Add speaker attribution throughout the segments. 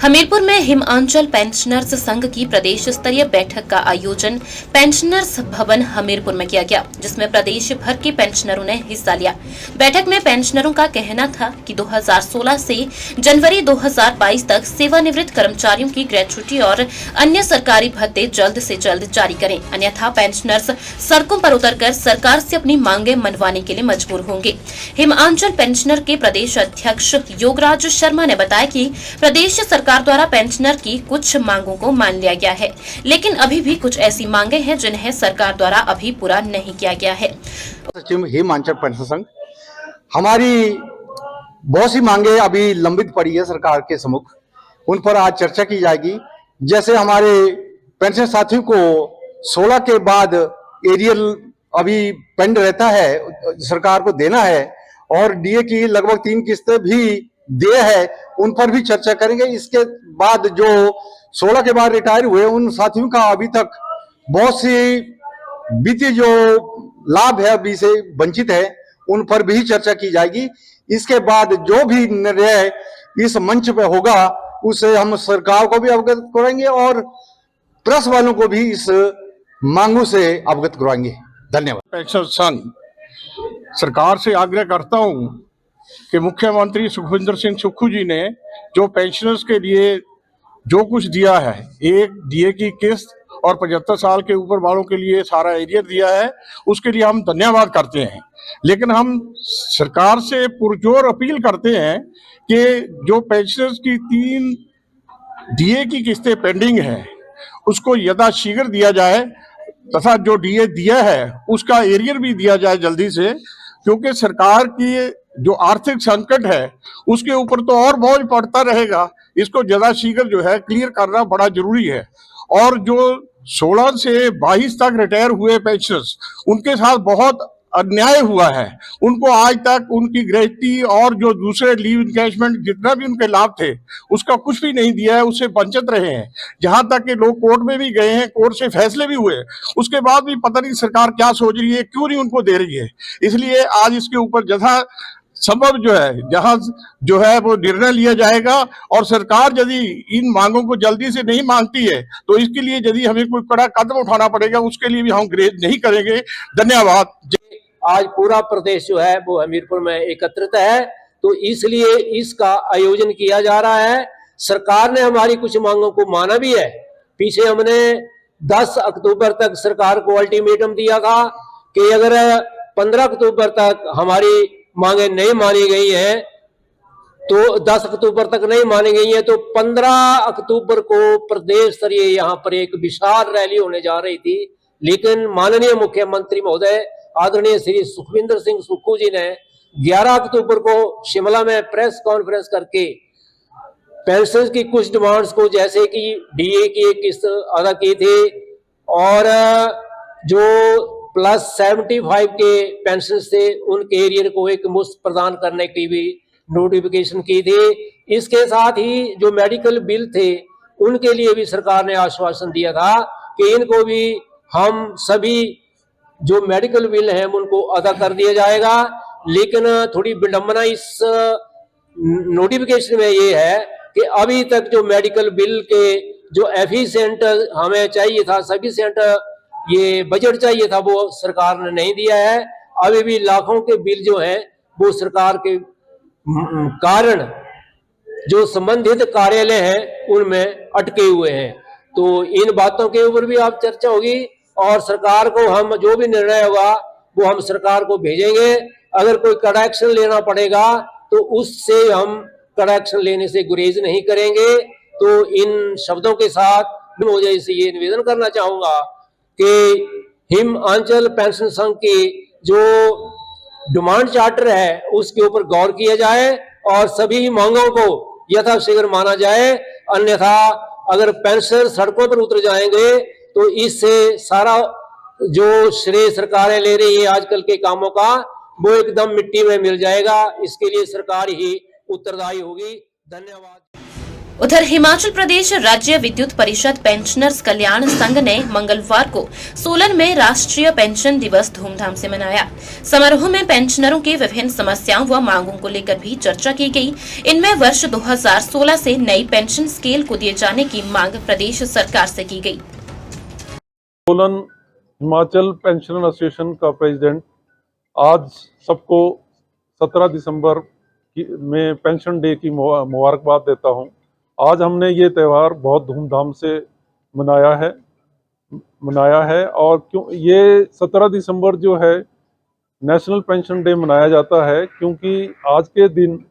Speaker 1: हमीरपुर में हिमांचल पेंशनर्स संघ की प्रदेश स्तरीय बैठक का आयोजन पेंशनर्स भवन हमीरपुर में किया गया, जिसमें प्रदेश भर के पेंशनरों ने हिस्सा लिया। बैठक में पेंशनरों का कहना था कि 2016 से जनवरी 2022 तक सेवानिवृत्त कर्मचारियों की ग्रेच्युटी और अन्य सरकारी भत्ते जल्द से जल्द जारी करें, अन्यथा पेंशनर्स सड़कों पर उतरकर सरकार से अपनी मांगे मनवाने के लिए मजबूर होंगे। हिमांचल पेंशनर के प्रदेश अध्यक्ष योगराज शर्मा ने बताया कि प्रदेश सरकार द्वारा पेंशनर की कुछ मांगों को मान लिया गया है, लेकिन अभी भी कुछ ऐसी मांगे हैं जिन्हें सरकार द्वारा अभी पूरा नहीं किया गया है।
Speaker 2: सचिव हिमांचल पेंशन संघ, हमारी बहुत सी मांगे अभी लंबित पड़ी है सरकार के सम्मुख, उन पर आज चर्चा की जाएगी। जैसे हमारे पेंशन साथियों को 16 के बाद एरियल अभी पेंड रहता है, सरकार को देना है, और डीए की लगभग 3 किस्तें भी दे है, उन पर भी चर्चा करेंगे। इसके बाद जो 16 के बाद रिटायर हुए उन साथियों का अभी तक बहुत सी वित्तीय जो लाभ है अभी से वंचित है, उन पर भी चर्चा की जाएगी। इसके बाद जो भी निर्णय इस मंच पे होगा उसे हम सरकार को भी अवगत कराएंगे और प्रेस वालों को भी इस मांगों से अवगत करवाएंगे। धन्यवाद।
Speaker 3: पेंशन संघ सरकार से आग्रह करता हूं कि मुख्यमंत्री सुखविंदर सिंह सुक्खू जी ने जो पेंशनर्स के लिए जो कुछ दिया है, एक डीए की किस्त और 75 साल के ऊपर वालों के लिए सारा एरियर दिया है, उसके लिए हम धन्यवाद करते हैं। लेकिन हम सरकार से पुरजोर अपील करते हैं कि जो पेंशनर्स की 3 डीए की किस्तें पेंडिंग है उसको यथाशीघ्र दिया जाए, तथा जो डीए दिया है उसका एरियर भी दिया जाए जल्दी से, क्योंकि सरकार की जो आर्थिक संकट है उसके ऊपर तो और बोझ पड़ता रहेगा। इसको ज्यादा शीघ्र जो है क्लियर करना बड़ा जरूरी है। और जो 16 से 22 तक रिटायर हुए पेंशनर्स, उनके साथ बहुत अन्याय हुआ है। उनको आज तक उनकी ग्रेच्युटी और जो दूसरे लीव इनकैशमेंट जितना भी उनके लाभ थे उसका कुछ भी नहीं दिया है, उससे वंचित रहे हैं। जहां तक कि लोग कोर्ट में भी गए हैं, कोर्ट से फैसले भी हुए, उसके बाद भी पता नहीं सरकार क्या सोच रही है, क्यों नहीं उनको दे रही है। इसलिए आज इसके ऊपर जहाँ संभव जो है, जहां जो है वो निर्णय लिया जाएगा। और सरकार यदि इन मांगों को जल्दी से नहीं मानती है तो इसके लिए यदि हमें कोई कड़ा कदम उठाना पड़ेगा, उसके लिए भी हम ग्रेज नहीं करेंगे। धन्यवाद।
Speaker 4: आज पूरा प्रदेश जो है वो हमीरपुर में एकत्रित है, तो इसलिए इसका आयोजन किया जा रहा है। सरकार ने हमारी कुछ मांगों को माना भी है। पीछे हमने 10 अक्टूबर तक सरकार को अल्टीमेटम दिया था कि अगर 15 अक्टूबर तक हमारी मांगे नहीं मानी गई है, तो 10 अक्टूबर तक नहीं मानी गई है, तो 15 अक्टूबर को प्रदेश स्तरीय यहाँ पर एक विशाल रैली होने जा रही थी। लेकिन माननीय मुख्यमंत्री महोदय आदरणीय श्री सुखविंदर सिंह सुक्खू जी ने 11 अक्टूबर को शिमला में प्रेस कॉन्फ्रेंस करके पेंशन की कुछ डिमांड्स को, जैसे कि डीए की एक किस्त अदा की थी और जो प्लस 75 के पेंशन से उनके एरियर को एक मुफ्त प्रदान करने की भी नोटिफिकेशन की थी। इसके साथ ही जो मेडिकल बिल थे उनके लिए भी सरकार ने आश्वासन दिया था कि इनको भी हम सभी जो मेडिकल बिल हैं उनको अदा कर दिया जाएगा। लेकिन थोड़ी विडंबना इस नोटिफिकेशन में ये है कि अभी तक जो मेडिकल बिल के जो एफिशिएंट हमें चाहिए था, सफिशिएंट ये बजट चाहिए था, वो सरकार ने नहीं दिया है। अभी भी लाखों के बिल जो हैं वो सरकार के कारण जो संबंधित कार्यालय हैं उनमें अटके हुए हैं। तो इन बातों के ऊपर भी आप चर्चा होगी और सरकार को हम जो भी निर्णय होगा वो हम सरकार को भेजेंगे। अगर कोई कड़ा एक्शन लेना पड़ेगा तो उससे हम कड़ा एक्शन लेने से गुरेज नहीं करेंगे। तो इन शब्दों के साथ मैं से ये निवेदन करना चाहूंगा कि हिमांचल पेंशन संघ की जो डिमांड चार्टर है उसके ऊपर गौर किया जाए और सभी मांगों को यथाशीघ्र माना जाए। अन्यथा अगर पेंशनर सड़कों पर उतर जाएंगे तो इससे सारा जो श्रेय सरकारें ले रही है आजकल के कामों का, वो एकदम मिट्टी में मिल जाएगा। इसके लिए सरकार ही उत्तरदायी होगी। धन्यवाद।
Speaker 1: उधर हिमाचल प्रदेश राज्य विद्युत परिषद पेंशनर्स कल्याण संघ ने मंगलवार को सोलन में राष्ट्रीय पेंशन दिवस धूमधाम से मनाया। समारोह में पेंशनरों की विभिन्न समस्याओं व मांगों को लेकर भी चर्चा की गई। इनमें वर्ष 2016 से नई पेंशन स्केल को दिए जाने की मांग प्रदेश सरकार से की गई।
Speaker 5: सोलन हिमाचल पेंशनर एसोसिएशन का प्रेसिडेंट आज सबको 17 दिसंबर में पेंशन डे की मुबारकबाद देता हूं। आज हमने ये त्यौहार बहुत धूमधाम से मनाया है और क्यों ये 17 दिसंबर जो है नेशनल पेंशन डे मनाया जाता है, क्योंकि आज के दिन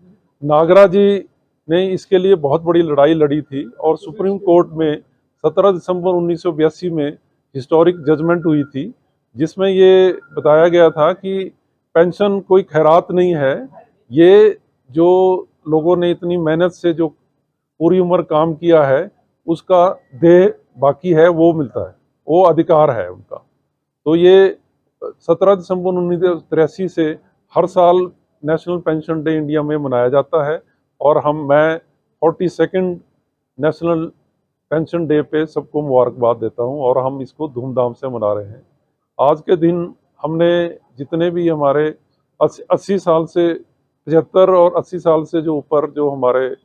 Speaker 5: नागरा जी ने इसके लिए बहुत बड़ी लड़ाई लड़ी थी और सुप्रीम कोर्ट में 17 दिसंबर 1982 में हिस्टोरिक जजमेंट हुई थी, जिसमें ये बताया गया था कि पेंशन कोई खैरात नहीं है, ये जो लोगों ने इतनी मेहनत से जो पूरी उम्र काम किया है उसका देय बाकी है वो मिलता है, वो अधिकार है उनका। तो ये 17 दिसंबर 1983 से हर साल नेशनल पेंशन डे इंडिया में मनाया जाता है और मैं 42nd नेशनल पेंशन डे पे सबको मुबारकबाद देता हूं और हम इसको धूमधाम से मना रहे हैं। आज के दिन हमने जितने भी हमारे 80 साल से 75 और 80 साल से जो ऊपर जो हमारे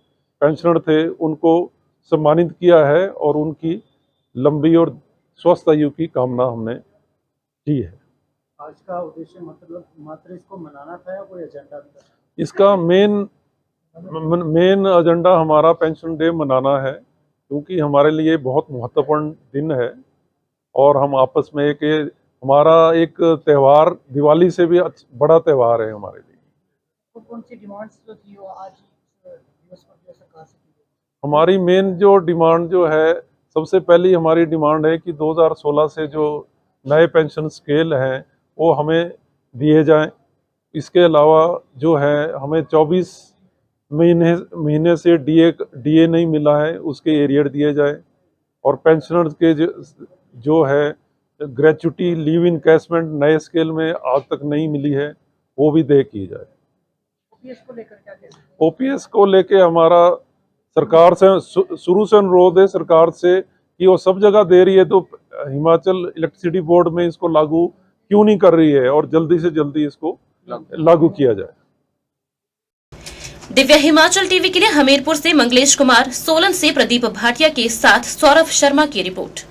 Speaker 5: पेंशनर थे उनको सम्मानित किया है और उनकी लंबी और स्वस्थ आयु की कामना हमने की है।
Speaker 6: आज का उद्देश्य मतलब मात्र इसको मनाना था या कोई एजेंडा था?
Speaker 5: इसका मेन एजेंडा हमारा पेंशन डे मनाना है, क्योंकि हमारे लिए बहुत महत्वपूर्ण दिन है और हम आपस में हमारा एक त्यौहार दिवाली से भी बड़ा त्यौहार है हमारे लिए।
Speaker 6: कौन सी डिमांड्स जो थी वो आज दिवस पर सरकार से की गई?
Speaker 5: हमारी मेन जो डिमांड जो है, सबसे पहली हमारी डिमांड है कि 2016 से जो नए पेंशन स्केल हैं वो हमें दिए जाएं। इसके अलावा जो है हमें 24 महीने से डीए नहीं मिला है, उसके एरियर दिए जाए और पेंशनर्स के जो है ग्रेचुटी लीव इनकैशमेंट नए स्केल में आज तक नहीं मिली है, वो भी दे की जाए।
Speaker 6: ओपीएस को लेकर क्या कहते हैं?
Speaker 5: ओपीएस को लेके हमारा सरकार से शुरू से अनुरोध है सरकार से कि वो सब जगह दे रही है तो हिमाचल इलेक्ट्रिसिटी बोर्ड में इसको लागू क्यों नहीं कर रही है और जल्दी से जल्दी इसको लागू किया जाए।
Speaker 1: दिव्य हिमाचल टीवी के लिए हमीरपुर से मंगलेश कुमार, सोलन से प्रदीप भाटिया के साथ सौरभ शर्मा की रिपोर्ट।